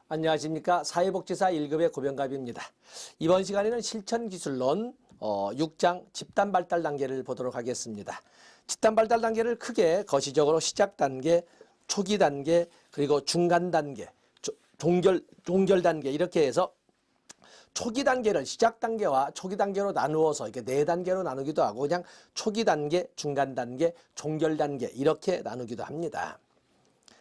안녕하십니까. 사회복지사 1급의 고병갑입니다. 이번 시간에는 실천기술론 6장 집단 발달 단계를 보도록 하겠습니다. 집단 발달 단계를 크게 거시적으로 시작 단계, 초기 단계, 그리고 중간 단계, 종결 단계 이렇게 해서 초기 단계를 시작 단계와 초기 단계로 나누어서 이렇게 네 단계로 나누기도 하고 그냥 초기 단계, 중간 단계, 종결 단계 이렇게 나누기도 합니다.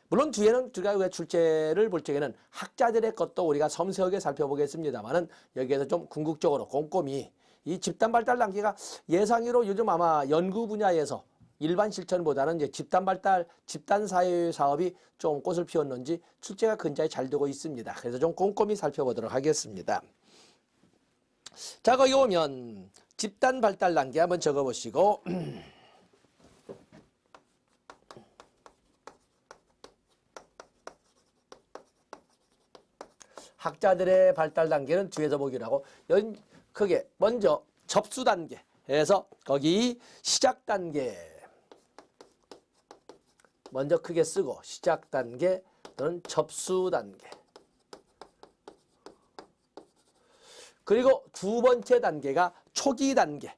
물론 뒤에는 우리가 출제를 볼 적에는 학자들의 것도 우리가 섬세하게 살펴보겠습니다만은 여기에서 좀 궁극적으로 꼼꼼히 이 집단 발달 단계가 예상외로 요즘 아마 연구 분야에서 일반 실천보다는 이제 집단 발달, 집단 사회 사업이 좀 꽃을 피웠는지 출제가 근자에 잘 되고 있습니다. 그래서 좀 꼼꼼히 살펴보도록 하겠습니다. 자, 거기 오면 집단 발달 단계 한번 적어보시고 학자들의 발달 단계는 뒤에서 보기로 하고 크게 먼저 접수 단계에서 거기 시작 단계 먼저 크게 쓰고 시작 단계 또는 접수 단계 그리고 두 번째 단계가 초기 단계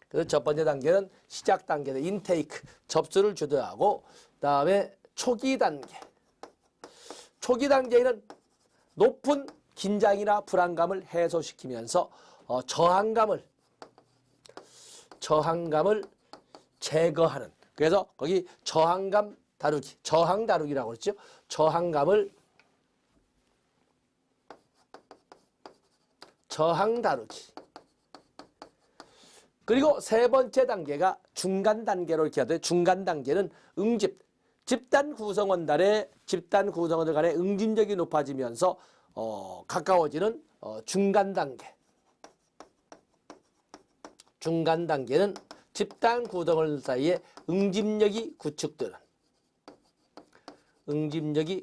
그래서 첫 번째 단계는 시작 단계는 인테이크 접수를 주도하고 그다음에 초기 단계에는 높은 긴장이나 불안감을 해소시키면서 저항감을 제거하는 그래서 거기 저항감 다루기 저항 다루기라고 그랬죠. 저항 다루기 그리고 세 번째 단계가 중간 단계로 이렇게 하되 중간 단계는 응집 집단 구성원들 간의 응집력이 높아지면서 가까워지는 중간 단계는 집단 구성원 사이에 응집력이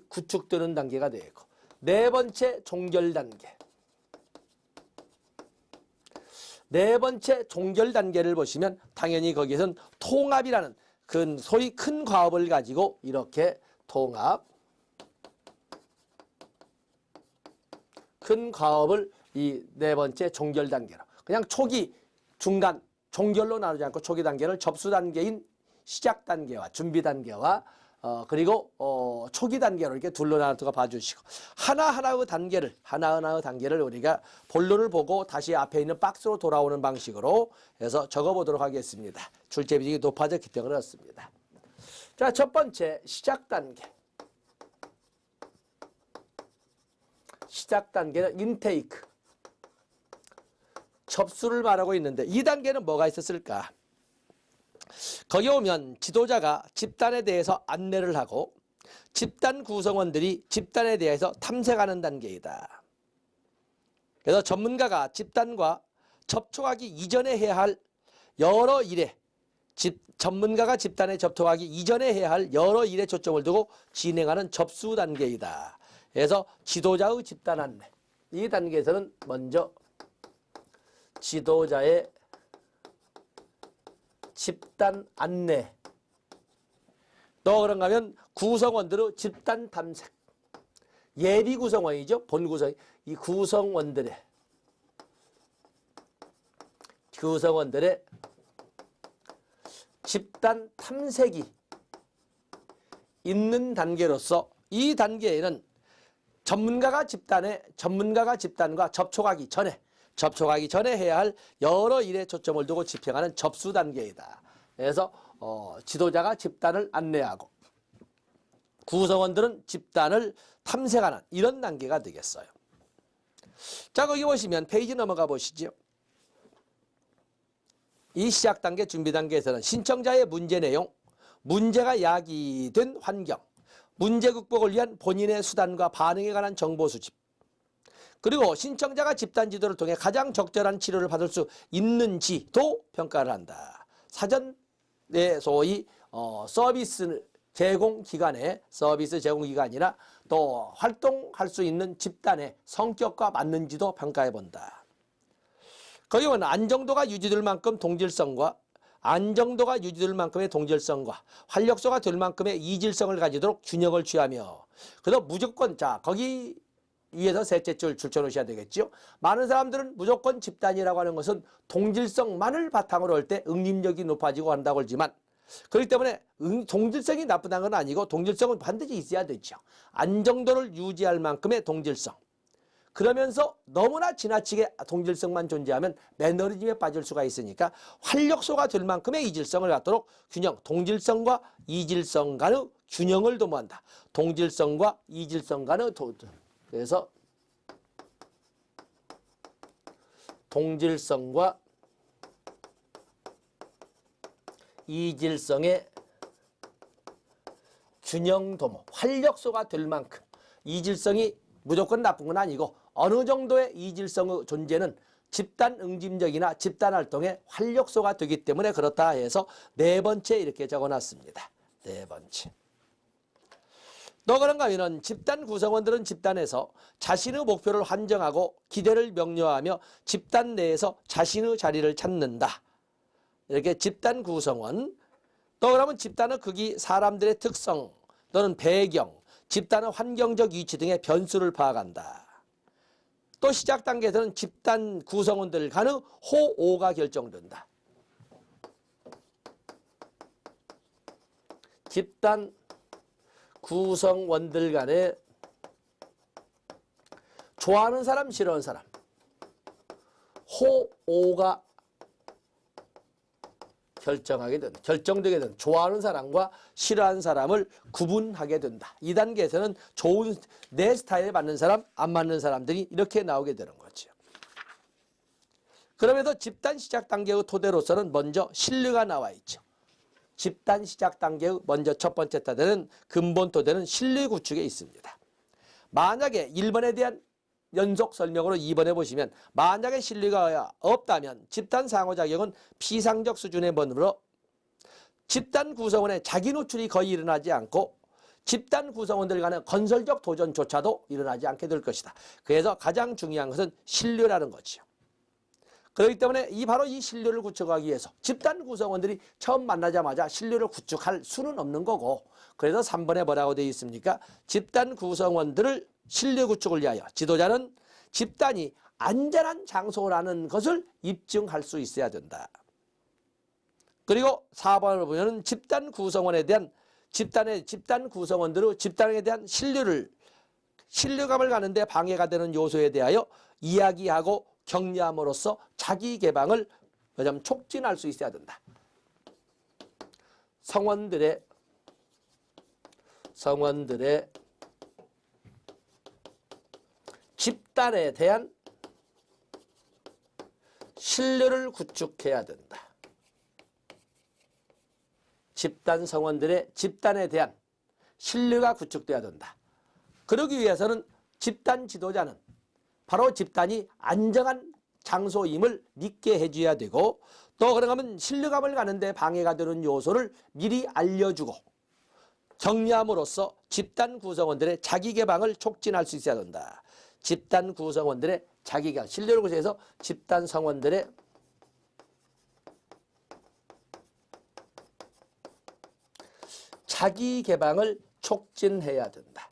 구축되는 단계가 되고 네 번째 종결 단계를 보시면 당연히 거기에선 통합이라는 소위 큰 과업을 가지고 이렇게 큰 과업을 이 네 번째 종결 단계로 그냥 초기, 중간, 종결로 나누지 않고 초기 단계를 접수 단계인 시작 단계와 준비 단계와 그리고 초기 단계로 이렇게 둘로 나눠서 봐주시고 하나하나의 단계를 우리가 본론을 보고 다시 앞에 있는 박스로 돌아오는 방식으로 해서 적어보도록 하겠습니다. 출제 비중이 높아졌기 때문에 그렇습니다. 자, 첫 번째 시작 단계는 인테이크 접수를 말하고 있는데 이 단계는 뭐가 있었을까? 거기 오면 지도자가 집단에 대해서 안내를 하고 집단 구성원들이 집단에 대해서 탐색하는 단계이다. 그래서 전문가가 집단과 접촉하기 이전에 해야 할 여러 일에 전문가가 집단에 접촉하기 이전에 해야 할 여러 일에 초점을 두고 진행하는 접수 단계이다. 그래서 지도자의 집단 안내 이 단계에서는 먼저 지도자의 집단 안내 또 그런가 하면 구성원들의 집단 탐색 예비 구성원이죠. 본 구성이 이 구성원들의 집단 탐색이 있는 단계로서 이 단계에는 전문가가 집단과 접촉하기 전에 해야 할 여러 일에 초점을 두고 집행하는 접수 단계이다. 그래서 지도자가 집단을 안내하고 구성원들은 집단을 탐색하는 이런 단계가 되겠어요. 자, 거기 보시면 페이지 넘어가 보시죠. 이 시작 단계, 준비 단계에서는 신청자의 문제 내용, 문제가 야기된 환경, 문제 극복을 위한 본인의 수단과 반응에 관한 정보 수집, 그리고 신청자가 집단 지도를 통해 가장 적절한 치료를 받을 수 있는지도 평가를 한다. 사전에 소위 서비스 제공 기관이나 또 활동할 수 있는 집단의 성격과 맞는지도 평가해 본다. 거기 보면 안정도가 유지될 만큼 동질성과 안정도가 유지될 만큼의 동질성과 활력소가 될 만큼의 이질성을 가지도록 균형을 취하며 그래서 무조건 자 거기 위에서 셋째 줄 줄쳐놓으셔야 되겠죠. 많은 사람들은 무조건 집단이라고 하는 것은 동질성만을 바탕으로 할 때 응립력이 높아지고 한다고 하지만 그렇기 때문에 동질성이 나쁘다는 건 아니고 동질성은 반드시 있어야 되죠. 안정도를 유지할 만큼의 동질성. 그러면서 너무나 지나치게 동질성만 존재하면 매너리즘에 빠질 수가 있으니까 활력소가 될 만큼의 이질성을 갖도록 균형, 동질성과 이질성 간의 균형을 도모한다. 동질성과 이질성 간의 그래서 동질성과 이질성의 균형 도모, 활력소가 될 만큼 이질성이 무조건 나쁜 건 아니고 어느 정도의 이질성의 존재는 집단 응집력이나 집단 활동의 활력소가 되기 때문에 그렇다 해서 네 번째 이렇게 적어놨습니다. 네 번째. 또 그런가 하면 집단 구성원들은 집단에서 자신의 목표를 한정하고 기대를 명료하며 집단 내에서 자신의 자리를 찾는다. 이렇게 집단 구성원. 또 그러면 집단의 크기, 사람들의 특성 또는 배경, 집단의 환경적 위치 등의 변수를 파악한다. 또 시작 단계에서는 집단 구성원들 간의 호오가 결정된다. 집단 구성원들 간에 좋아하는 사람, 싫어하는 사람, 호오가 결정되게 된다. 좋아하는 사람과 싫어하는 사람을 구분하게 된다. 이 단계에서는 좋은 내 스타일에 맞는 사람, 안 맞는 사람들이 이렇게 나오게 되는 거죠. 그럼에도 집단 시작 단계의 토대로서는 먼저 신뢰가 나와 있죠. 집단 시작 단계의 먼저 첫 번째 토대는 근본 토대는 신뢰 구축에 있습니다. 만약에 1번에 대한 연속 설명으로 2번에 보시면 만약에 신뢰가 없다면 집단 상호작용은 피상적 수준의 번으로 집단 구성원의 자기 노출이 거의 일어나지 않고 집단 구성원들 간의 건설적 도전조차도 일어나지 않게 될 것이다. 그래서 가장 중요한 것은 신뢰라는 거죠. 그렇기 때문에 바로 이 신뢰를 구축하기 위해서 집단 구성원들이 처음 만나자마자 신뢰를 구축할 수는 없는 거고 그래서 3번에 뭐라고 되어 있습니까? 집단 구성원들을 신뢰 구축을 위하여 지도자는 집단이 안전한 장소라는 것을 입증할 수 있어야 된다. 그리고 4번을 보면 집단 구성원에 대한 집단 구성원들의 집단에 대한 신뢰감을 가는데 방해가 되는 요소에 대하여 이야기하고 격려함으로써 자기 개방을 촉진할 수 있어야 된다. 성원들의 집단에 대한 신뢰를 구축해야 된다. 집단 성원들의 집단에 대한 신뢰가 구축돼야 된다. 그러기 위해서는 집단 지도자는 바로 집단이 안정한 장소임을 믿게 해줘야 되고 또 그런가 하면 신뢰감을 가는데 방해가 되는 요소를 미리 알려주고 격려함으로써 집단 구성원들의 자기 개방을 촉진할 수 있어야 된다. 집단 구성원들의 자기 개방, 신뢰를 구축해서 집단 성원들의 자기 개방을 촉진해야 된다.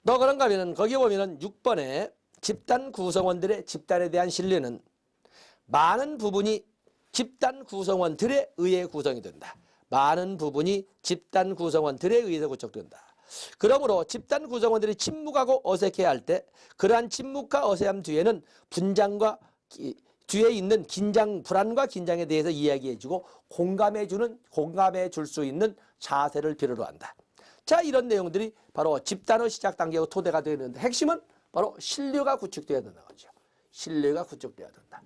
또 그런가 하면 거기 보면은 6번에 집단 구성원들의 집단에 대한 신뢰는 많은 부분이 집단 구성원들에 의해 구성이 된다. 많은 부분이 집단 구성원들에 의해서 구축된다. 그러므로 집단 구성원들이 침묵하고 어색해할 때 그러한 침묵과 어색함 뒤에는 분장과 뒤에 있는 불안과 긴장에 대해서 이야기해주고 공감해 줄 수 있는 자세를 필요로 한다. 자, 이런 내용들이 바로 집단의 시작 단계의 토대가 되는데 핵심은 바로 신뢰가 구축되어야 된다는 거죠. 신뢰가 구축되어야 된다.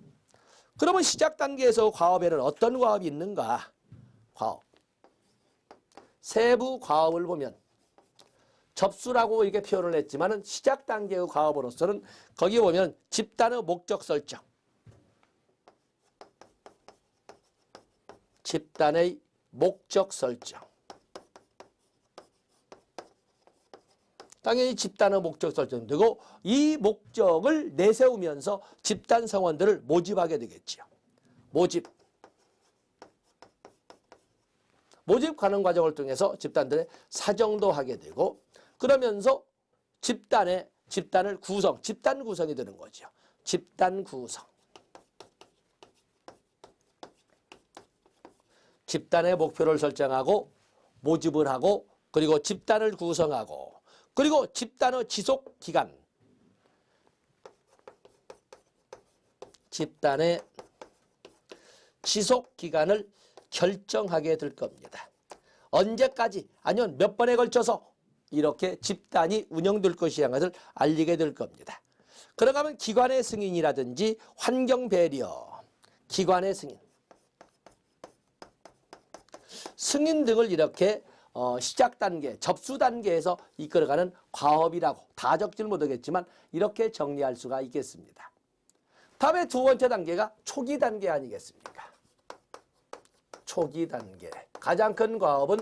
그러면 시작 단계에서 과업에는 어떤 과업이 있는가? 과업. 세부 과업을 보면 접수라고 이렇게 표현을 했지만은 시작 단계의 과업으로서는 거기 보면 집단의 목적 설정, 집단의 목적 설정, 당연히 집단의 목적 설정되고 이 목적을 내세우면서 집단 성원들을 모집하게 되겠지요. 모집 가는 과정을 통해서 집단들의 사정도 하게 되고 그러면서 집단을 집단 구성이 되는 거죠. 집단 구성. 집단의 목표를 설정하고 모집을 하고 그리고 집단을 구성하고 그리고 집단의 지속 기간. 집단의 지속 기간을 결정하게 될 겁니다. 언제까지 아니면 몇 번에 걸쳐서 이렇게 집단이 운영될 것이라는 것을 알리게 될 겁니다. 그런가 하면 기관의 승인이라든지 환경 배려, 기관의 승인 등을 이렇게 시작 단계, 접수 단계에서 이끌어가는 과업이라고 다 적질 못하겠지만 이렇게 정리할 수가 있겠습니다. 다음에 두 번째 단계가 초기 단계 아니겠습니까? 초기 단계. 가장 큰 과업은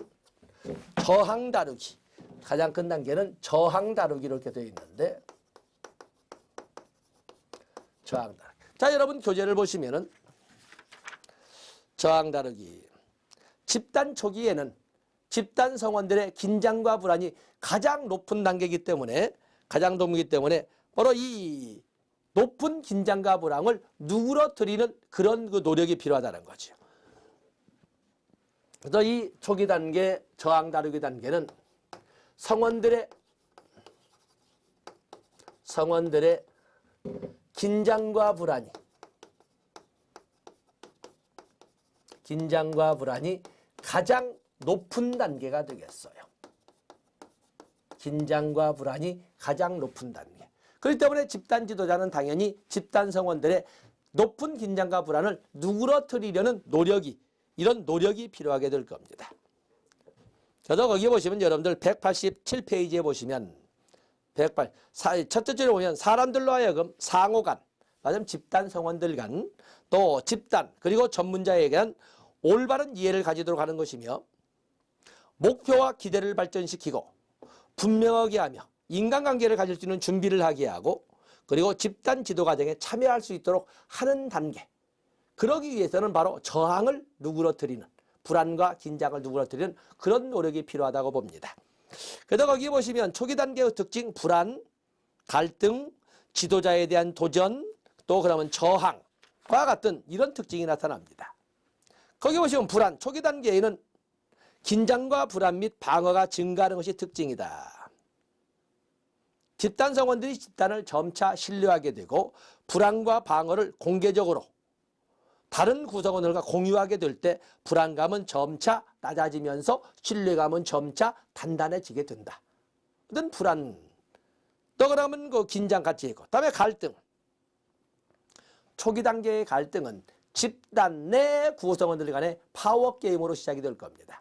저항 다루기. 가장 큰 단계는 저항 다루기 이렇게 되어 있는데 저항 다루기. 자, 여러분 교재를 보시면은 저항 다루기. 집단 초기에는 집단 성원들의 긴장과 불안이 가장 높은 단계이기 때문에 바로 이 높은 긴장과 불안을 누그러뜨리는 그런 그 노력이 필요하다는 거죠. 그래서 이 초기 단계 저항 다루기 단계는 성원들의 긴장과 불안이 가장 높은 단계가 되겠어요. 긴장과 불안이 가장 높은 단계. 그렇기 때문에 집단 지도자는 당연히 집단 성원들의 높은 긴장과 불안을 누그러뜨리려는 이런 노력이 필요하게 될 겁니다. 그래서 거기 보시면 여러분들 187페이지에 보시면 첫째 줄에 보면 사람들로 하여금 상호 간, 맞으면 집단 성원들 간, 또 집단 그리고 전문자에 대한 올바른 이해를 가지도록 하는 것이며 목표와 기대를 발전시키고 분명하게 하며 인간관계를 가질 수 있는 준비를 하게 하고 그리고 집단 지도 과정에 참여할 수 있도록 하는 단계. 그러기 위해서는 바로 저항을 누그러뜨리는 불안과 긴장을 누그러뜨리는 그런 노력이 필요하다고 봅니다. 그래서 거기 보시면 초기 단계의 특징 불안, 갈등, 지도자에 대한 도전, 또 그러면 저항과 같은 이런 특징이 나타납니다. 거기 보시면 불안, 초기 단계에는 긴장과 불안 및 방어가 증가하는 것이 특징이다. 집단 성원들이 집단을 점차 신뢰하게 되고 불안과 방어를 공개적으로 다른 구성원들과 공유하게 될 때 불안감은 점차 낮아지면서 신뢰감은 점차 단단해지게 된다. 어떤 불안, 또 그러면 그 긴장 같이 있고, 다음에 갈등. 초기 단계의 갈등은 집단 내 구성원들 간의 파워 게임으로 시작이 될 겁니다.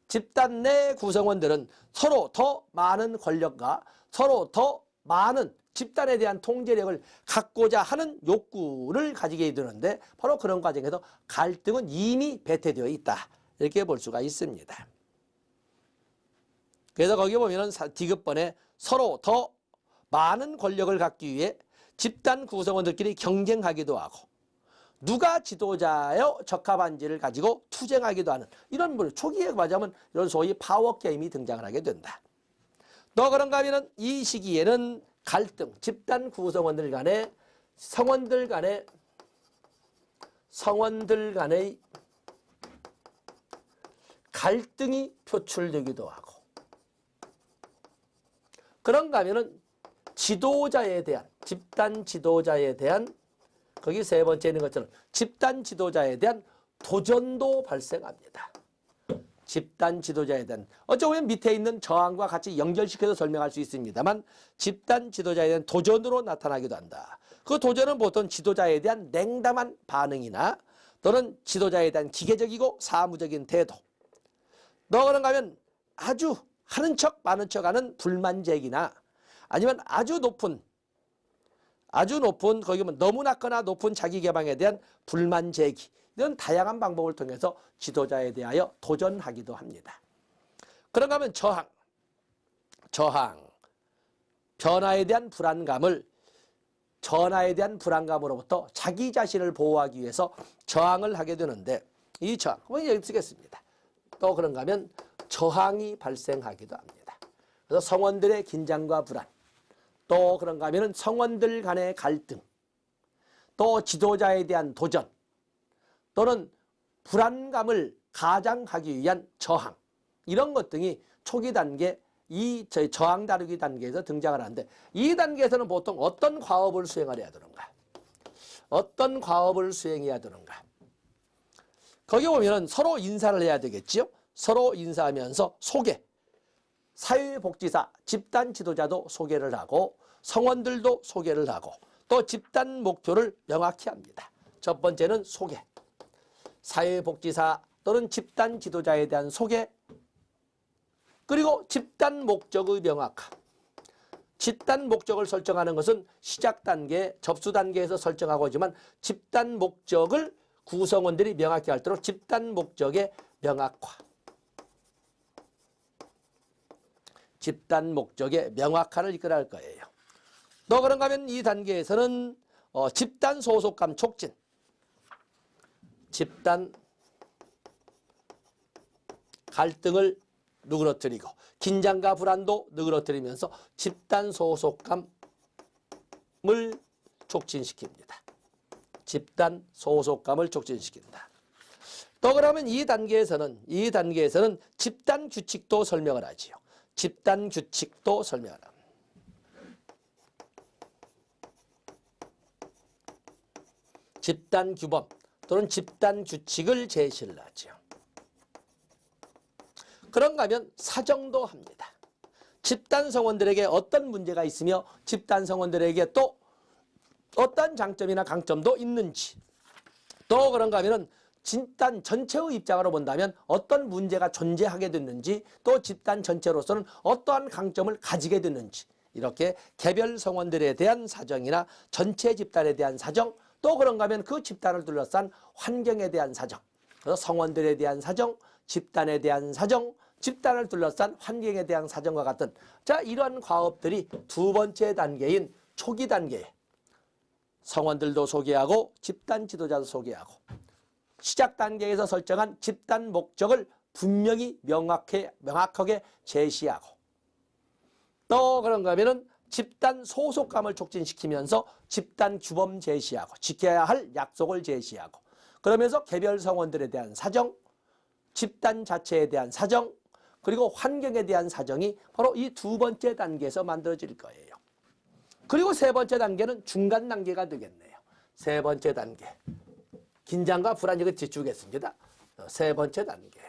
집단 내 구성원들은 서로 더 많은 권력과 서로 더 많은 집단에 대한 통제력을 갖고자 하는 욕구를 가지게 되는데 바로 그런 과정에서 갈등은 이미 배태되어 있다. 이렇게 볼 수가 있습니다. 그래서 거기 보면은 디귿번에 서로 더 많은 권력을 갖기 위해 집단 구성원들끼리 경쟁하기도 하고 누가 지도자여 적합한지를 가지고 투쟁하기도 하는 이런 초기에 맞으면 이런 소위 파워게임이 등장을 하게 된다. 또 그런가 하면 이 시기에는 갈등, 집단 구성원들 간의 성원들 간의 갈등이 표출되기도 하고 그런가 하면은 지도자에 대한 집단 지도자에 대한 거기 세 번째 있는 것처럼 집단 지도자에 대한 도전도 발생합니다. 집단 지도자에 대한 어쩌면 밑에 있는 저항과 같이 연결시켜서 설명할 수 있습니다만 집단 지도자에 대한 도전으로 나타나기도 한다. 그 도전은 보통 지도자에 대한 냉담한 반응이나 또는 지도자에 대한 기계적이고 사무적인 태도 너 그런가 하면 아주 하는 척 많은 척하는 불만 제기나 아니면 아주 높은 거기 보면 너무 낮거나 높은 자기 개방에 대한 불만 제기 이런 다양한 방법을 통해서 지도자에 대하여 도전하기도 합니다. 그런가 하면 저항. 변화에 대한 불안감을 전화에 대한 불안감으로부터 자기 자신을 보호하기 위해서 저항을 하게 되는데 이 저항, 여기 쓰겠습니다. 또 그런가 하면 저항이 발생하기도 합니다. 그래서 성원들의 긴장과 불안, 또 그런가 하면 성원들 간의 갈등, 또 지도자에 대한 도전, 또는 불안감을 가장하기 위한 저항, 이런 것 등이 초기 단계 이 저항 다루기 단계에서 등장을 하는데 이 단계에서는 보통 어떤 과업을 수행해야 되는가? 어떤 과업을 수행해야 되는가? 거기 보면은 서로 인사를 해야 되겠지요? 서로 인사하면서 소개, 사회복지사, 집단 지도자도 소개를 하고 성원들도 소개를 하고 또 집단 목표를 명확히 합니다. 첫 번째는 소개, 사회복지사 또는 집단 지도자에 대한 소개, 그리고 집단 목적의 명확함. 집단 목적을 설정하는 것은 시작 단계, 접수 단계에서 설정하고 있지만 집단 목적을 구성원들이 명확히 할 때록 집단 목적의 명확화. 집단 목적의 명확화를 이끌어갈 거예요. 또 그런가 하면 이 단계에서는 집단 소속감 촉진, 집단 갈등을 누그러뜨리고 긴장과 불안도 누그러뜨리면서 집단 소속감을 촉진시킵니다. 집단 소속감을 촉진시킨다. 또 그러면 이 단계에서는 집단 규칙도 설명을 하지요. 집단 규칙도 설명을 합니다. 집단 규범 또는 집단 규칙을 제시를 하지요. 그런가 하면 사정도 합니다. 집단 성원들에게 어떤 문제가 있으며 집단 성원들에게 또 어떤 장점이나 강점도 있는지, 또 그런가 하면 집단 전체의 입장으로 본다면 어떤 문제가 존재하게 됐는지, 또 집단 전체로서는 어떠한 강점을 가지게 됐는지, 이렇게 개별 성원들에 대한 사정이나 전체 집단에 대한 사정, 또 그런가 하면 그 집단을 둘러싼 환경에 대한 사정, 그래서 성원들에 대한 사정, 집단에 대한 사정, 집단을 둘러싼 환경에 대한 사정과 같은 이러한 과업들이 두 번째 단계인 초기 단계에 성원들도 소개하고 집단 지도자도 소개하고 시작 단계에서 설정한 집단 목적을 분명히 명확하게 제시하고 또 그런가 하면은 집단 소속감을 촉진시키면서 집단 규범 제시하고 지켜야 할 약속을 제시하고 그러면서 개별 성원들에 대한 사정, 집단 자체에 대한 사정, 그리고 환경에 대한 사정이 바로 이 두 번째 단계에서 만들어질 거예요. 그리고 세 번째 단계는 중간 단계가 되겠네요. 세 번째 단계. 긴장과 불안 이거 뒷주겠습니다. 세 번째 단계.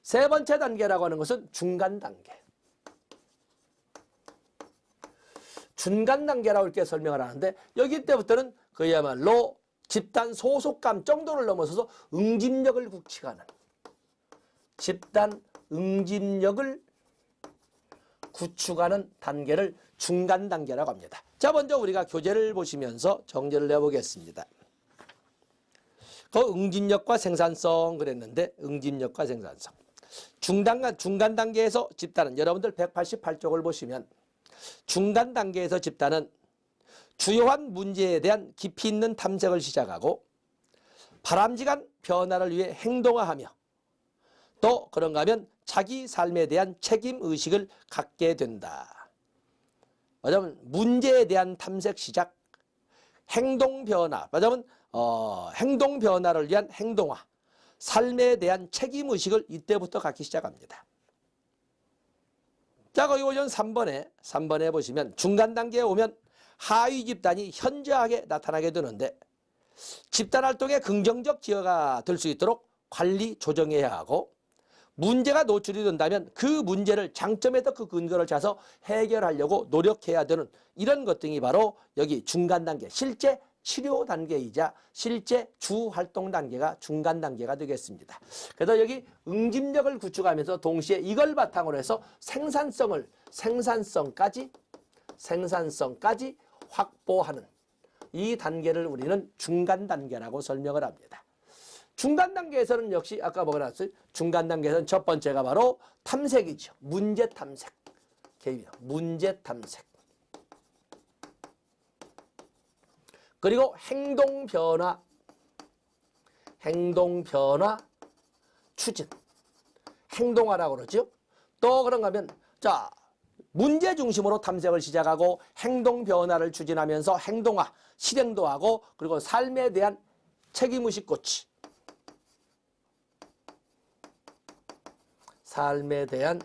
세 번째 단계라고 하는 것은 중간 단계. 중간 단계라고 이렇게 설명을 하는데 여기 때부터는 그야말로 집단 소속감 정도를 넘어서서 응집력을 구축하는 집단 응집력을 구축하는 단계를 중간 단계라고 합니다. 자, 먼저 우리가 교재를 보시면서 정리를 해보겠습니다. 그 응집력과 생산성 그랬는데 응집력과 생산성. 중간 단계에서 집단은 여러분들 188쪽을 보시면 중간 단계에서 집단은 주요한 문제에 대한 깊이 있는 탐색을 시작하고 바람직한 변화를 위해 행동하며 또 그런가 하면 자기 삶에 대한 책임의식을 갖게 된다. 왜냐하면 문제에 대한 탐색 시작, 행동 변화, 왜냐하면 행동 변화를 위한 행동화, 삶에 대한 책임의식을 이때부터 갖기 시작합니다. 자, 거기 보시면 3번에 보시면 중간 단계에 오면 하위 집단이 현저하게 나타나게 되는데 집단 활동에 긍정적 기여가 될 수 있도록 관리 조정해야 하고 문제가 노출이 된다면 그 문제를 장점에서 그 근거를 찾아서 해결하려고 노력해야 되는 이런 것 등이 바로 여기 중간 단계, 실제 치료 단계이자 실제 주 활동 단계가 중간 단계가 되겠습니다. 그래서 여기 응집력을 구축하면서 동시에 이걸 바탕으로 해서 생산성까지 확보하는 이 단계를 우리는 중간 단계라고 설명을 합니다. 중간 단계에서는 역시 아까 뭐가 나왔어요? 중간 단계에서는 첫 번째가 바로 탐색이죠. 문제 탐색. 개입, 문제 탐색. 그리고 행동 변화 추진. 행동하라고 그러죠. 또 그런가 하면 자, 문제 중심으로 탐색을 시작하고 행동 변화를 추진하면서 행동화, 실행도 하고 그리고 삶에 대한 책임의식 고치. 삶에 대한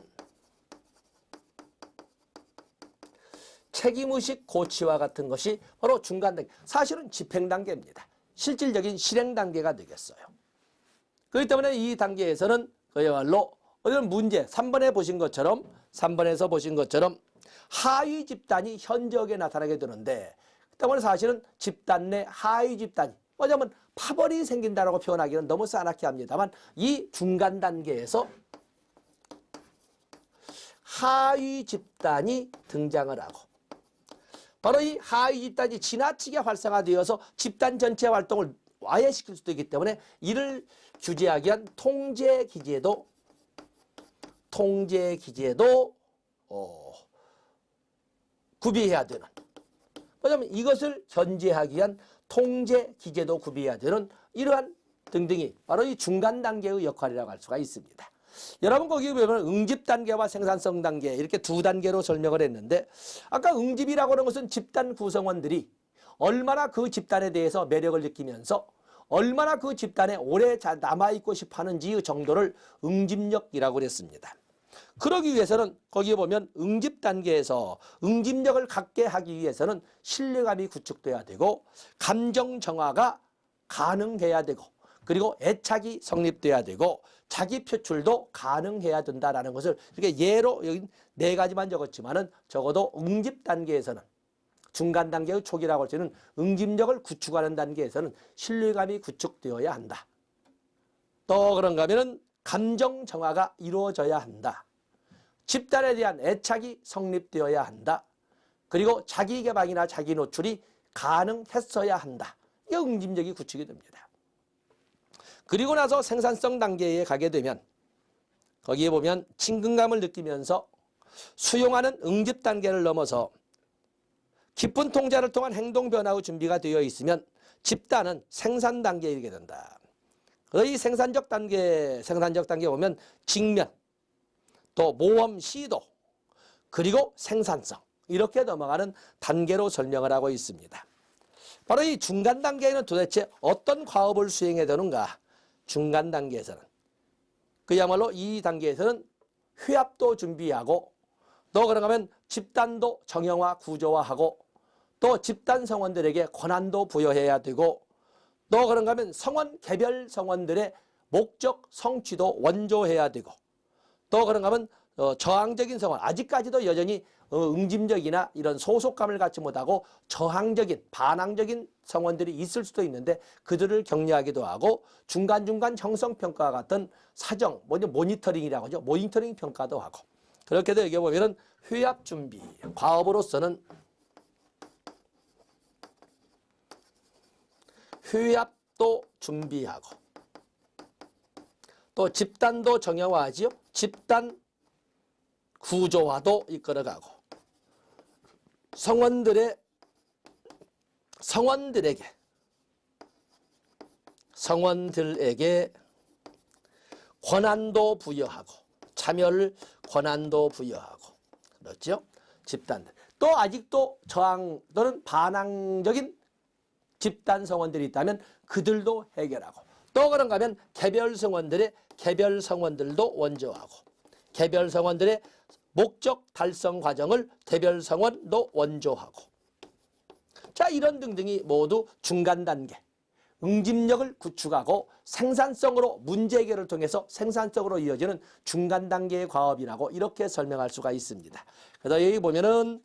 책임의식 고치와 같은 것이 바로 중간 단계, 사실은 집행 단계입니다. 실질적인 실행 단계가 되겠어요. 그렇기 때문에 이 단계에서는 그야말로 어떤 문제, 3번에 보신 것처럼 3번에서 보신 것처럼 하위 집단이 현저하게 나타나게 되는데 그 때문에 사실은 집단 내 하위 집단이 뭐냐면 파벌이 생긴다라고 표현하기는 너무 싸납게 합니다만 이 중간 단계에서 하위 집단이 등장을 하고 바로 이 하위 집단이 지나치게 활성화되어서 집단 전체 활동을 와해시킬 수도 있기 때문에 이를 규제하기 위한 통제 기제도 구비해야 되는, 뭐냐면 이것을 견제하기 위한 통제 기제도 구비해야 되는 이러한 등등이 바로 이 중간 단계의 역할이라고 할 수가 있습니다. 여러분 거기 보면 응집 단계와 생산성 단계 이렇게 두 단계로 설명을 했는데 아까 응집이라고 하는 것은 집단 구성원들이 얼마나 그 집단에 대해서 매력을 느끼면서 얼마나 그 집단에 오래 남아있고 싶어 하는지 정도를 응집력이라고 그랬습니다. 그러기 위해서는 거기에 보면 응집 단계에서 응집력을 갖게 하기 위해서는 신뢰감이 구축돼야 되고 감정 정화가 가능해야 되고 그리고 애착이 성립돼야 되고 자기 표출도 가능해야 된다라는 것을 이렇게 예로 여기 4가지만 적었지만은 적어도 응집 단계에서는 중간 단계의 초기라고 할 수 있는 응집력을 구축하는 단계에서는 신뢰감이 구축되어야 한다. 또 그런가 하면은 감정 정화가 이루어져야 한다. 집단에 대한 애착이 성립되어야 한다. 그리고 자기 개방이나 자기 노출이 가능했어야 한다. 이게 응집력이 구축이 됩니다. 그리고 나서 생산성 단계에 가게 되면 거기에 보면 친근감을 느끼면서 수용하는 응집 단계를 넘어서 깊은 통제를 통한 행동 변화의 준비가 되어 있으면 집단은 생산 단계에 이르게 된다. 이 생산적 단계에 보면 직면, 또 모험 시도, 그리고 생산성 이렇게 넘어가는 단계로 설명을 하고 있습니다. 바로 이 중간 단계에는 도대체 어떤 과업을 수행해야 되는가? 중간 단계에서는 그야말로 이 단계에서는 회합도 준비하고 또 그런가 하면 집단도 정형화 구조화하고 또 집단 성원들에게 권한도 부여해야 되고 또 그런가 하면 성원 개별 성원들의 목적 성취도 원조해야 되고 또 그런가 하면 저항적인 성원 아직까지도 여전히 응집력이나 이런 소속감을 갖지 못하고 저항적인 반항적인 성원들이 있을 수도 있는데 그들을 격려하기도 하고 중간중간 형성평가와 같은 사정 모니터링이라고 하죠. 모니터링 평가도 하고 그렇게도 여기 보면은 회합 준비 과업으로서는 회합도 준비하고 또 집단도 정형화하지요. 집단 구조화도 이끌어가고 성원들에게 권한도 부여하고 참여를 권한도 부여하고 그렇죠. 집단들 또 아직도 저항 또는 반항적인 집단 성원들이 있다면 그들도 해결하고 또 그런가 하면 개별 성원들도 원조하고 개별 성원들의 목적 달성 과정을 개별 성원도 원조하고 자 이런 등등이 모두 중간 단계 응집력을 구축하고 생산성으로 문제 해결을 통해서 생산성으로 이어지는 중간 단계의 과업이라고 이렇게 설명할 수가 있습니다. 그래서 여기 보면은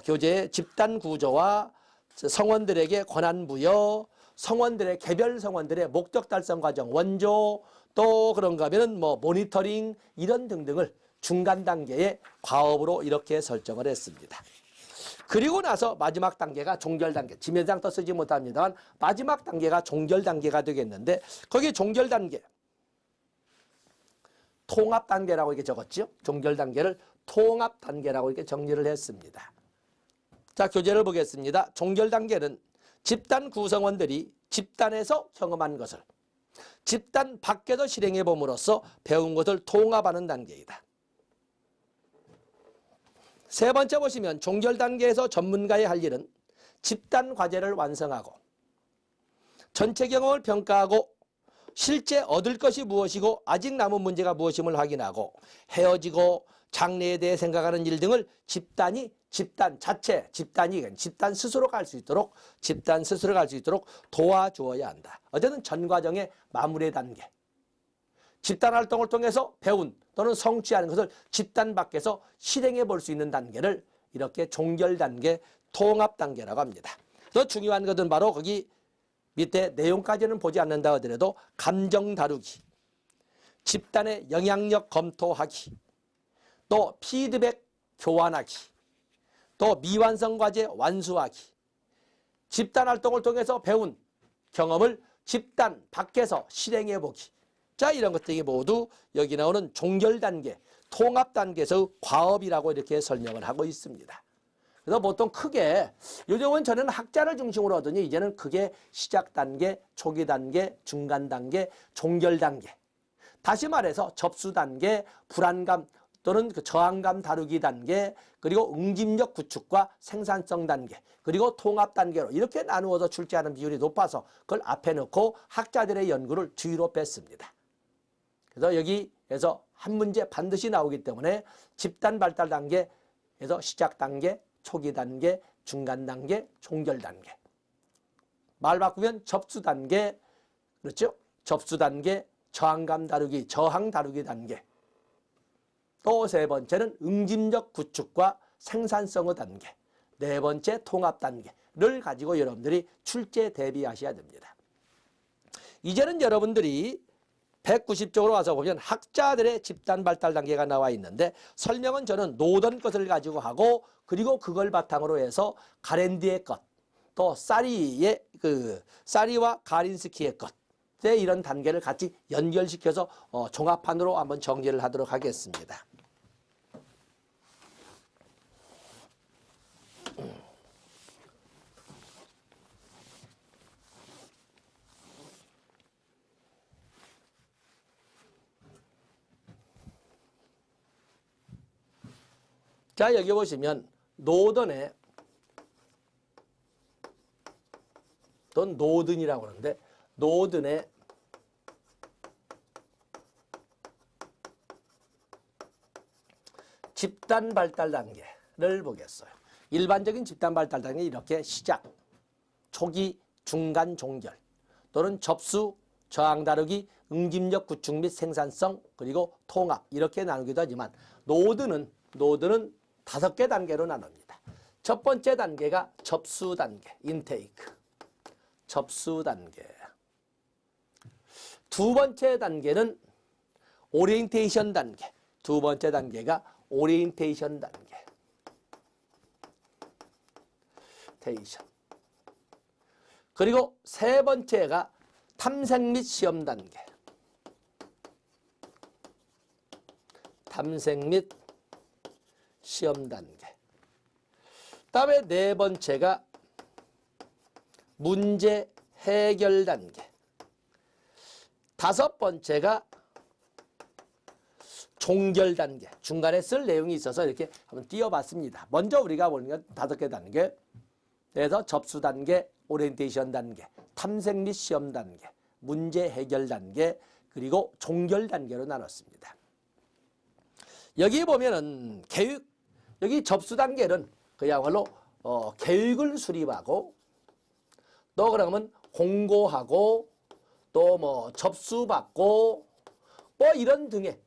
교재 집단 구조와 성원들에게 권한 부여, 성원들의 개별 성원들의 목적 달성 과정 원조, 또 그런가 하면은 모니터링 이런 등등을 중간 단계의 과업으로 이렇게 설정을 했습니다. 그리고 나서 마지막 단계가 종결 단계. 지면상 또 쓰지 못합니다만 마지막 단계가 종결 단계가 되겠는데 거기 종결 단계 통합 단계라고 이렇게 적었죠. 종결 단계를 통합 단계라고 이렇게 정리를 했습니다. 자, 교재를 보겠습니다. 종결 단계는 집단 구성원들이 집단에서 경험한 것을 집단 밖에서 실행해 봄으로써 배운 것을 통합하는 단계이다. 세 번째 보시면 종결 단계에서 전문가의 할 일은 집단 과제를 완성하고 전체 경험을 평가하고 실제 얻을 것이 무엇이고 아직 남은 문제가 무엇임을 확인하고 헤어지고 장래에 대해 생각하는 일 등을 집단이 집단 스스로 갈 수 있도록 도와주어야 한다. 어쨌든 전 과정의 마무리 단계. 집단 활동을 통해서 배운 또는 성취하는 것을 집단 밖에서 실행해 볼 수 있는 단계를 이렇게 종결 단계, 통합 단계라고 합니다. 더 중요한 것은 바로 거기 밑에 내용까지는 보지 않는다 하더라도 감정 다루기, 집단의 영향력 검토하기, 또 피드백 교환하기, 또 미완성 과제 완수하기, 집단 활동을 통해서 배운 경험을 집단 밖에서 실행해 보기. 자, 이런 것들이 모두 여기 나오는 종결 단계, 통합 단계에서 과업이라고 이렇게 설명을 하고 있습니다. 그래서 보통 크게 요즘은 저는 학자를 중심으로 하더니 이제는 크게 시작 단계, 초기 단계, 중간 단계, 종결 단계. 다시 말해서 접수 단계, 불안감 또는 그 저항감 다루기 단계, 그리고 응집력 구축과 생산성 단계, 그리고 통합 단계로 이렇게 나누어서 출제하는 비율이 높아서 그걸 앞에 넣고 학자들의 연구를 뒤로 뺐습니다. 그래서 여기에서 한 문제 반드시 나오기 때문에 집단 발달 단계에서 시작 단계, 초기 단계, 중간 단계, 종결 단계. 말 바꾸면 접수 단계, 그렇죠? 접수 단계, 저항감 다루기, 저항 다루기 단계. 또 세 번째는 응집력 구축과 생산성의 단계. 네 번째 통합 단계를 가지고 여러분들이 출제 대비하셔야 됩니다. 이제는 여러분들이 190쪽으로 와서 보면 학자들의 집단 발달 단계가 나와 있는데 설명은 저는 노던 것을 가지고 하고 그리고 그걸 바탕으로 해서 가렌디의 것, 또 사리와 가린스키의 것, 이런 단계를 같이 연결시켜서 종합판으로 한번 정리를 하도록 하겠습니다. 자, 여기 보시면 노던의 또는 노든이라고 하는데 노든의 집단 발달 단계를 보겠어요. 일반적인 집단 발달 단계 이렇게 시작, 초기, 중간, 종결 또는 접수, 저항 다루기, 응집력 구축 및 생산성 그리고 통합 이렇게 나누기도 하지만 노드는 5개 단계로 나눕니다. 첫 번째 단계가 접수 단계, 인테이크. 접수 단계. 두 번째 단계는 오리엔테이션 단계. 두 번째 단계가 오리엔테이션 단계. 테이션. 그리고 세 번째가 탐색 및 시험 단계. 탐색 및 시험 단계. 다음에 네 번째가 문제 해결 단계. 다섯 번째가 종결 단계. 중간에 쓸 내용이 있어서 이렇게 한번 띄워봤습니다. 먼저 우리가 보는 건 5개 단계. 그래서 접수 단계, 오리엔테이션 단계, 탐색 및 시험 단계, 문제 해결 단계, 그리고 종결 단계로 나눴습니다. 여기 보면은 여기 접수 단계는 그야말로 계획을 수립하고 또 그러면 공고하고 또 뭐 접수받고 뭐 이런 등의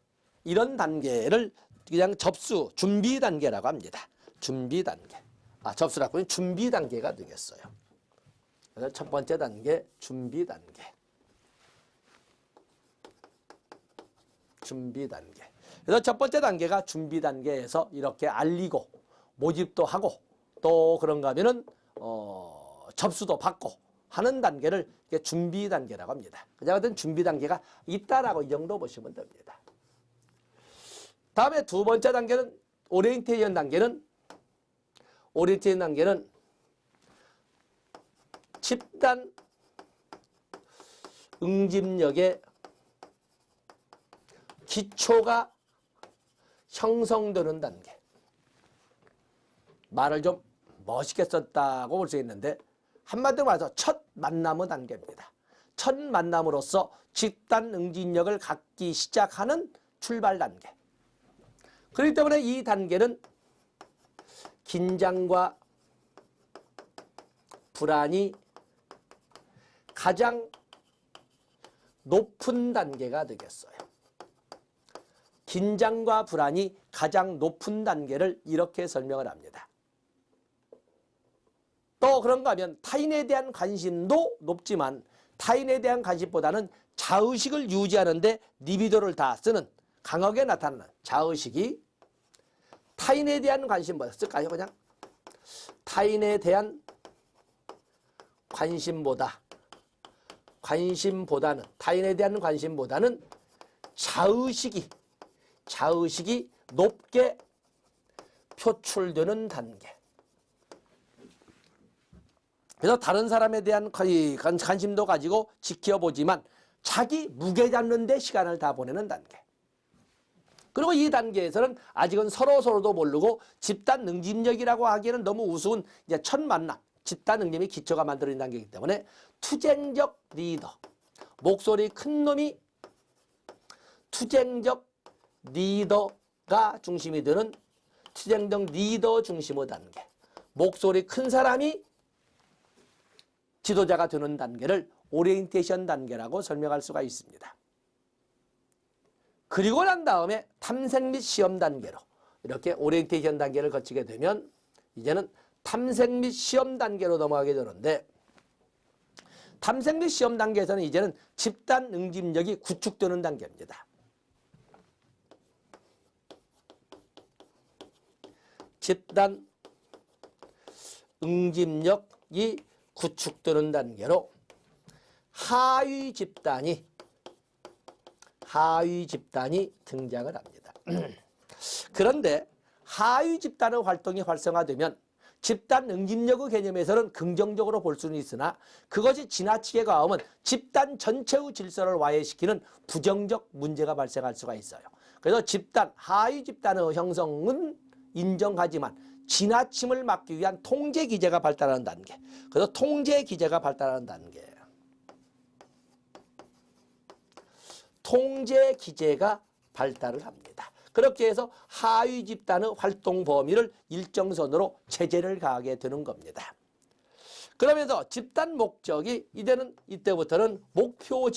이런 단계를 그냥 접수 준비 단계라고 합니다. 준비 단계. 접수라고 하면 준비 단계가 되겠어요. 그래서 첫 번째 단계 준비 단계. 준비 단계. 그래서 첫 번째 단계가 준비 단계에서 이렇게 알리고 모집도 하고 또 그런가 하면은 접수도 받고 하는 단계를 준비 단계라고 합니다. 그냥 어떤 준비 단계가 있다라고 이 정도 보시면 됩니다. 다음에 두 번째 단계는 오리엔테이션 단계는 집단 응집력의 기초가 형성되는 단계. 말을 좀 멋있게 썼다고 볼 수 있는데 한마디로 말해서 첫 만남의 단계입니다. 첫 만남으로서 집단 응집력을 갖기 시작하는 출발 단계. 그렇기 때문에 이 단계는 긴장과 불안이 가장 높은 단계가 되겠어요. 긴장과 불안이 가장 높은 단계를 이렇게 설명을 합니다. 또 그런가 하면 타인에 대한 관심도 높지만 타인에 대한 관심보다는 자의식을 유지하는 데 리비도를 다 쓰는 강하게 나타나는 자의식이 타인에 대한 관심보다 쓸까요? 그냥 타인에 대한 관심보다는 타인에 대한 관심보다는 자의식이 높게 표출되는 단계. 그래서 다른 사람에 대한 관심도 가지고 지켜보지만 자기 무게 잡는 데 시간을 다 보내는 단계. 그리고 이 단계에서는 아직은 서로도 모르고 집단 응집력이라고 하기에는 너무 우스운 이제 첫 만남, 집단 응집이 기초가 만들어진 단계이기 때문에 투쟁적 리더, 목소리 큰 놈이 투쟁적 리더가 중심이 되는 투쟁적 리더 중심의 단계, 목소리 큰 사람이 지도자가 되는 단계를 오리엔테이션 단계라고 설명할 수가 있습니다. 그리고 난 다음에 탐색 및 시험 단계로 이렇게 오리엔테이션 단계를 거치게 되면 이제는 탐색 및 시험 단계로 넘어가게 되는데 탐색 및 시험 단계에서는 이제는 집단 응집력이 구축되는 단계입니다. 집단 응집력이 구축되는 단계로 하위 집단이 등장을 합니다. 그런데 하위 집단의 활동이 활성화되면 집단 응집력의 개념에서는 긍정적으로 볼 수는 있으나 그것이 지나치게 가하면 집단 전체의 질서를 와해시키는 부정적 문제가 발생할 수가 있어요. 그래서 하위 집단의 형성은 인정하지만 지나침을 막기 위한 통제 기제가 발달하는 단계. 그래서 통제 기제가 발달하는 단계. 통제 기제가 발달을 합니다. 그렇게 해서 하위 집단의 활동 범위를 일정선으로 제재를 가하게 되는 겁니다. 그러면서 집단 목적이 이때부터는 목표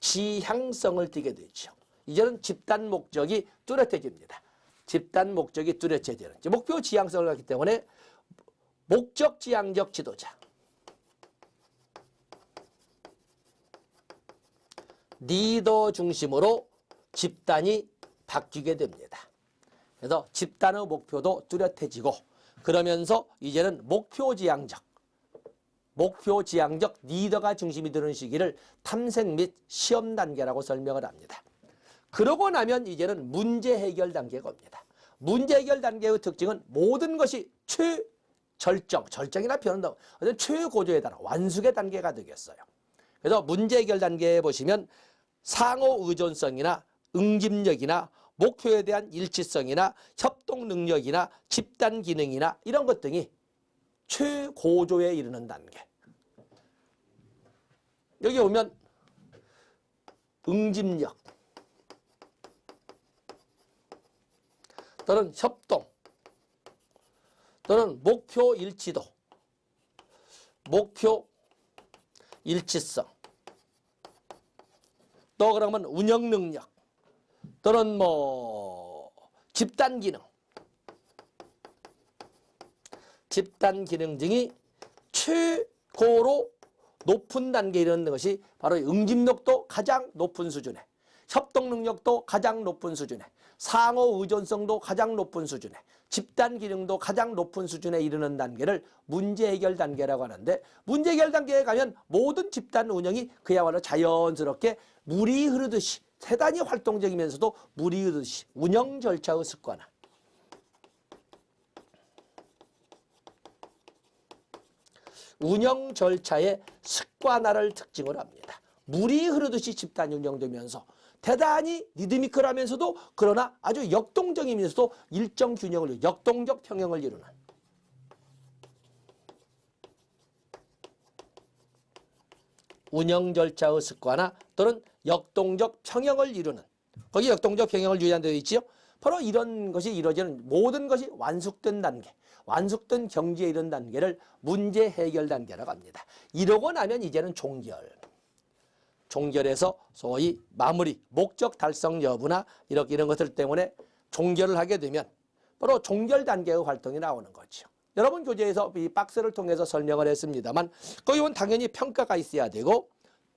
지향성을 띠게 되죠. 이제는 집단 목적이 뚜렷해집니다. 집단 목적이 뚜렷해지는 목표 지향성을 갖기 때문에 목적 지향적 지도자, 리더 중심으로 집단이 바뀌게 됩니다. 그래서 집단의 목표도 뚜렷해지고 그러면서 이제는 목표 지향적 리더가 중심이 되는 시기를 탐색 및 시험 단계라고 설명을 합니다. 그러고 나면 이제는 문제 해결 단계가 옵니다. 문제 해결 단계의 특징은 모든 것이 절정이나 표현한다고 최고조에 달한 완숙의 단계가 되겠어요. 그래서 문제 해결 단계에 보시면 상호 의존성이나 응집력이나 목표에 대한 일치성이나 협동 능력이나 집단 기능이나 이런 것 등이 최고조에 이르는 단계. 여기 보면 응집력 또는 협동 또는 목표 일치도, 목표 일치성, 또 그러면 운영 능력 또는 집단 기능 등이 최고로 높은 단계에 이르는 것이 바로 응집력도 가장 높은 수준에, 협동 능력도 가장 높은 수준에, 상호 의존성도 가장 높은 수준에, 집단 기능도 가장 높은 수준에 이르는 단계를 문제 해결 단계라고 하는데, 문제 해결 단계에 가면 모든 집단 운영이 그야말로 자연스럽게 물이 흐르듯이 대단히 활동적이면서도 물이 흐르듯이 운영 절차의 습관화. 운영 절차의 습관화를 특징으로 합니다. 물이 흐르듯이 집단이 운영되면서 대단히 리드미컬하면서도 그러나 아주 역동적이면서도 일정 균형을, 역동적 평형을 이루는 운영 절차의 습관화 또는 역동적 평형을 이루는, 거기 역동적 평형을 유지한 되어 있지요. 바로 이런 것이 이루어지는 모든 것이 완숙된 단계, 완숙된 경지에 이른 단계를 문제 해결 단계라고 합니다. 이러고 나면 이제는 종결. 종결에서 소위 마무리, 목적 달성 여부나 이런 것들 때문에 종결을 하게 되면 바로 종결 단계의 활동이 나오는 거죠. 여러분 교재에서 이 박스를 통해서 설명을 했습니다만 거기 보면 당연히 평가가 있어야 되고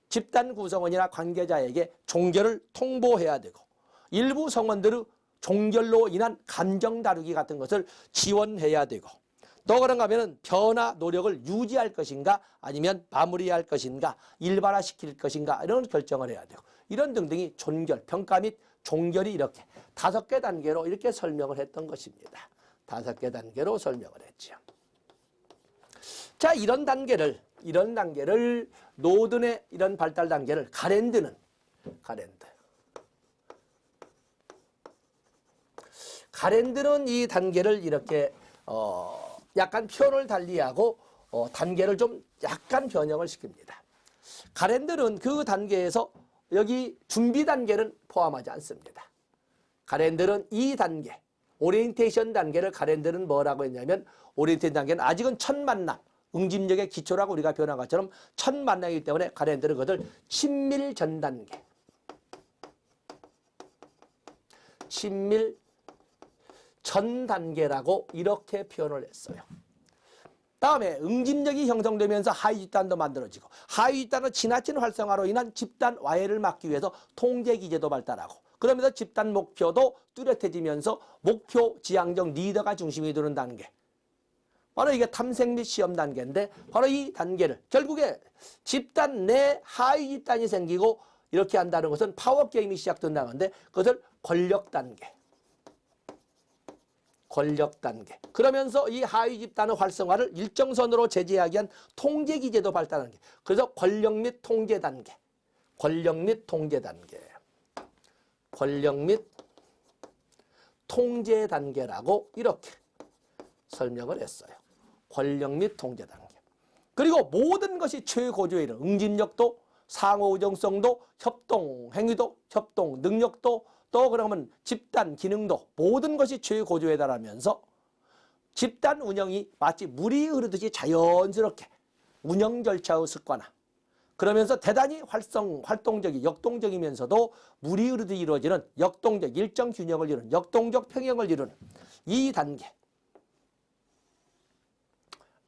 집단 구성원이나 관계자에게 종결을 통보해야 되고 일부 성원들의 종결로 인한 감정 다루기 같은 것을 지원해야 되고 또 그런가 하면 변화 노력을 유지할 것인가 아니면 마무리할 것인가 일반화시킬 것인가 이런 결정을 해야 되고 이런 등등이 종결, 평가 및 종결이 이렇게 5개 단계로 이렇게 설명을 했던 것입니다. 5개 단계로 설명을 했죠. 자, 이런 단계를 노든의 이런 발달 단계를 가랜드는 이 단계를 이렇게 약간 표현을 달리하고 단계를 좀 약간 변형을 시킵니다. 가랜드는 그 단계에서 여기 준비 단계는 포함하지 않습니다. 가랜드는 이 단계, 오리엔테이션 단계를 가랜드는 뭐라고 했냐면 오리엔테이션 단계는 아직은 첫 만남, 응집력의 기초라고 우리가 변한 것처럼 첫 만남이기 때문에 가랜드는 그것을 친밀 전 단계, 친밀 전 단계라고 이렇게 표현을 했어요. 다음에 응집력이 형성되면서 하위 집단도 만들어지고 하위 집단의 지나친 활성화로 인한 집단 와해를 막기 위해서 통제 기제도 발달하고 그러면서 집단 목표도 뚜렷해지면서 목표 지향적 리더가 중심이 되는 단계. 바로 이게 탐색 및 시험 단계인데 바로 이 단계를 결국에 집단 내 하위 집단이 생기고 이렇게 한다는 것은 파워 게임이 시작된다는데 그것을 권력 단계. 권력 단계. 그러면서 이 하위 집단의 활성화를 일정선으로 제재하기 위한 통제 기제도 발달하는 게. 그래서 권력 및 통제 단계. 권력 및 통제 단계. 권력 및 통제 단계라고 이렇게 설명을 했어요. 권력 및 통제 단계. 그리고 모든 것이 최고조에 이르는 응집력도 상호의존성도 협동 행위도 협동 능력도 또 그러면 집단 기능도 모든 것이 최고조에 달하면서 집단 운영이 마치 물이 흐르듯이 자연스럽게 운영 절차의 습관화. 그러면서 대단히 활동적이 역동적이면서도 물이 흐르듯이 이루어지는 역동적 일정 균형을 이루는 역동적 평형을 이루는 이 단계.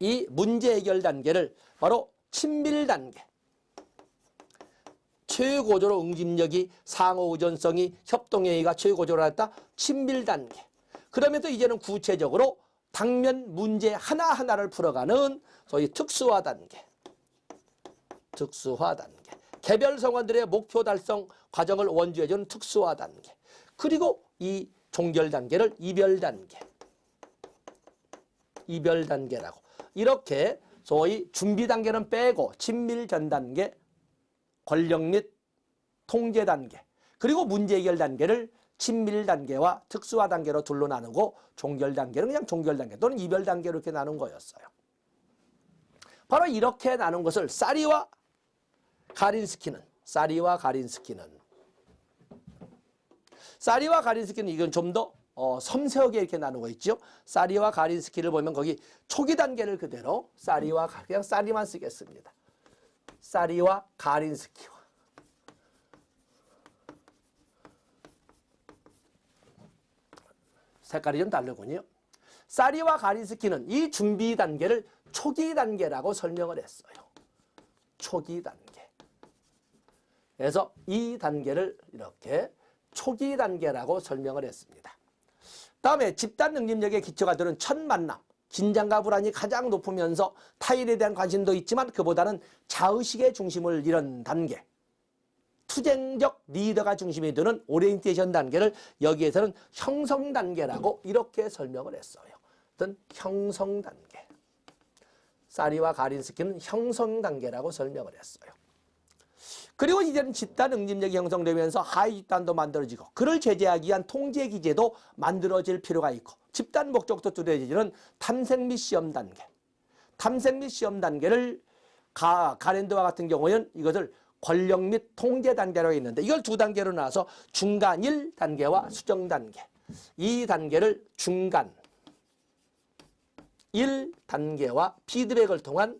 이 문제 해결 단계를 바로 친밀 단계. 최고조로 응집력이 상호의존성이 협동행위가 최고조로 했다. 친밀 단계. 그러면서 이제는 구체적으로 당면 문제 하나하나를 풀어가는 소위 특수화 단계. 특수화 단계. 개별 성원들의 목표 달성 과정을 원주해주는 특수화 단계. 그리고 이 종결 단계를 이별 단계. 이별 단계라고. 이렇게 소위 준비 단계는 빼고 친밀 전 단계, 권력 및 통제 단계, 그리고 문제 해결 단계를 친밀 단계와 특수화 단계로 둘로 나누고 종결 단계는 그냥 종결 단계 또는 이별 단계로 이렇게 나눈 거였어요. 바로 이렇게 나눈 것을 사리와 가린스키는 이건 좀 더 섬세하게 이렇게 나누고 있죠. 사리와 가린스키를 보면 거기 초기 단계를 그대로 그냥 사리만 쓰겠습니다. 사리와 가린스키와 색깔이 좀 다르군요. 사리와 가린스키는 이 준비 단계를 초기 단계라고 설명을 했어요. 초기 단계. 그래서 이 단계를 이렇게 초기 단계라고 설명을 했습니다. 다음에 집단 응집력의 기초가 되는 첫 만남. 긴장과 불안이 가장 높으면서 타인에 대한 관심도 있지만 그보다는 자의식의 중심을 잃은 단계. 투쟁적 리더가 중심이 되는 오리엔테이션 단계를 여기에서는 형성 단계라고 이렇게 설명을 했어요. 어떤 형성 단계. 사리와 가린스키는 형성 단계라고 설명을 했어요. 그리고 이제는 집단 응집력이 형성되면서 하위 집단도 만들어지고 그를 제재하기 위한 통제 기제도 만들어질 필요가 있고 집단 목적도 뚜렷해지는 탐색 및 시험 단계. 탐색 및 시험 단계를 가랜드와 같은 경우에는 이것을 권력 및 통제 단계라고 있는데 이걸 두 단계로 나눠서 중간 1단계와 수정 단계. 이 단계를 중간 1단계와 피드백을 통한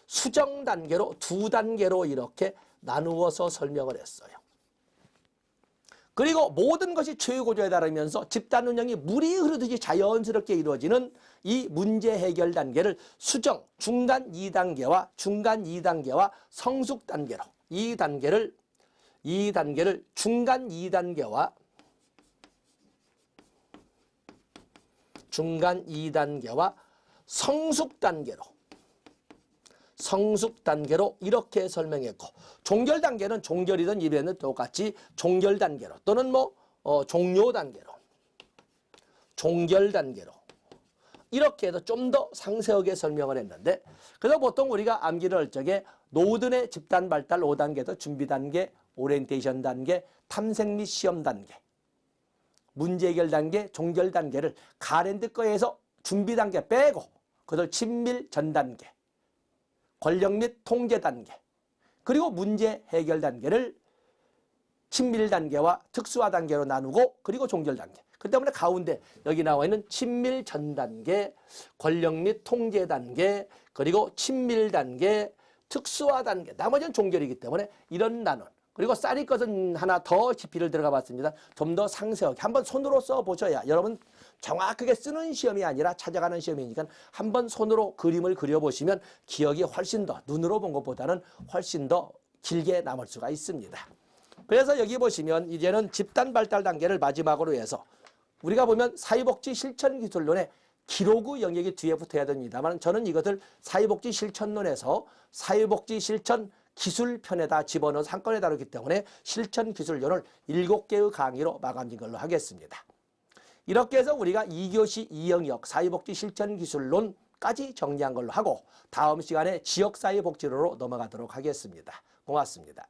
수정 단계로 두 단계로 이렇게 나누어서 설명을 했어요. 그리고 모든 것이 최고조에 달하면서 집단 운영이 물이 흐르듯이 자연스럽게 이루어지는 이 문제 해결 단계를 수정 중간 2단계와 성숙 단계로 이 단계를 중간 2단계와 성숙 단계로 이렇게 설명했고 종결 단계는 종결이든 이변은 똑같이 종결 단계로 또는 종료 단계로 종결 단계로 이렇게 해서 좀 더 상세하게 설명을 했는데 그래서 보통 우리가 암기를 할 적에 노든의 집단 발달 5단계도 준비 단계, 오리엔테이션 단계, 탐색 및 시험 단계, 문제 해결 단계, 종결 단계를 가랜드 거에서 준비 단계 빼고 그것을 친밀 전 단계, 권력 및 통제 단계, 그리고 문제 해결 단계를 친밀 단계와 특수화 단계로 나누고 그리고 종결 단계. 그 때문에 가운데 여기 나와 있는 친밀 전 단계, 권력 및 통제 단계, 그리고 친밀 단계, 특수화 단계, 나머지는 종결이기 때문에 이런 나눈. 그리고 쌀이 것은 하나 더 깊이를 들어가 봤습니다. 좀 더 상세하게 한번 손으로 써보셔야 여러분 정확하게 쓰는 시험이 아니라 찾아가는 시험이니까 한번 손으로 그림을 그려보시면 기억이 훨씬 더 눈으로 본 것보다는 훨씬 더 길게 남을 수가 있습니다. 그래서 여기 보시면 이제는 집단 발달 단계를 마지막으로 해서 우리가 보면 사회복지 실천기술론에 기록의 영역이 뒤에 붙어야 됩니다만 저는 이것을 사회복지 실천론에서 사회복지 실천 기술편에다 집어넣어서 한 건에 다루기 때문에 실천기술론을 7개의 강의로 마감진 걸로 하겠습니다. 이렇게 해서 우리가 2교시 2영역 사회복지 실천기술론까지 정리한 걸로 하고 다음 시간에 지역사회복지로로 넘어가도록 하겠습니다. 고맙습니다.